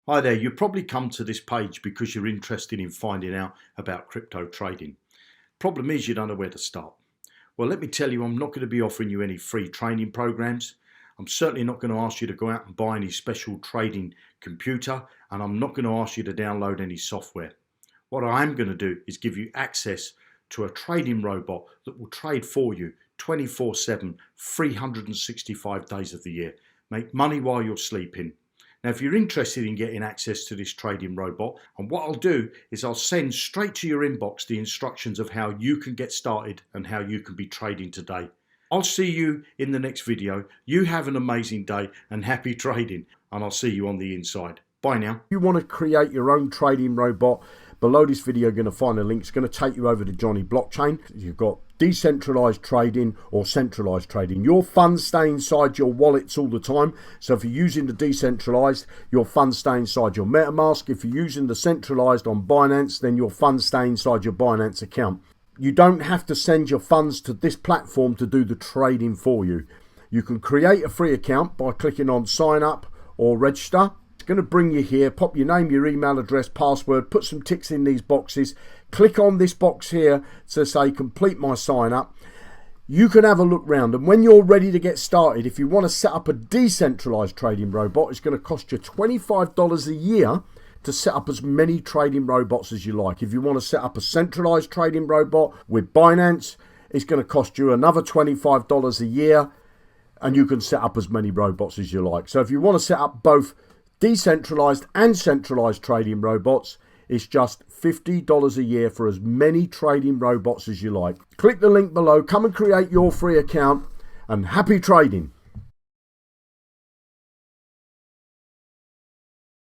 Hi there, you probably come to this page because you're interested in finding out about crypto trading. Problem is you don't know where to start. Well, let me tell you, I'm not going to be offering you any free training programs. I'm certainly not going to ask you to go out and buy any special trading computer, and I'm not going to ask you to download any software. What I am going to do is give you access to a trading robot that will trade for you 24/7, 365 days of the year. Make money while you're sleeping. Now, if you're interested in getting access to this trading robot, and what I'll do is I'll send straight to your inbox the instructions of how you can get started and how you can be trading today. I'll see you in the next video. You have an amazing day and happy trading, and I'll see you on the inside. Bye now. If you want to create your own trading robot, below this video you're going to find a link. It's going to take you over to Jonny blockchain. You've got decentralized trading or centralized trading. Your funds stay inside your wallets all the time. So if you're using the decentralized, your funds stay inside your MetaMask. If you're using the centralized on Binance, then your funds stay inside your Binance account. You don't have to send your funds to this platform to do the trading for you. You can create a free account by clicking on sign up or register. Going to bring you here. Pop your name, your email address, password, put some ticks in these boxes, click on this box here to say complete my sign up. You can have a look round, and when you're ready to get started, if you want to set up a decentralized trading robot, it's going to cost you $25 a year to set up as many trading robots as you like. If you want to set up a centralized trading robot with Binance, it's going to cost you another $25 a year, and you can set up as many robots as you like. So if you want to set up both decentralized and centralized trading robots, it's just $50 a year for as many trading robots as you like. Click the link below, come and create your free account, and happy trading.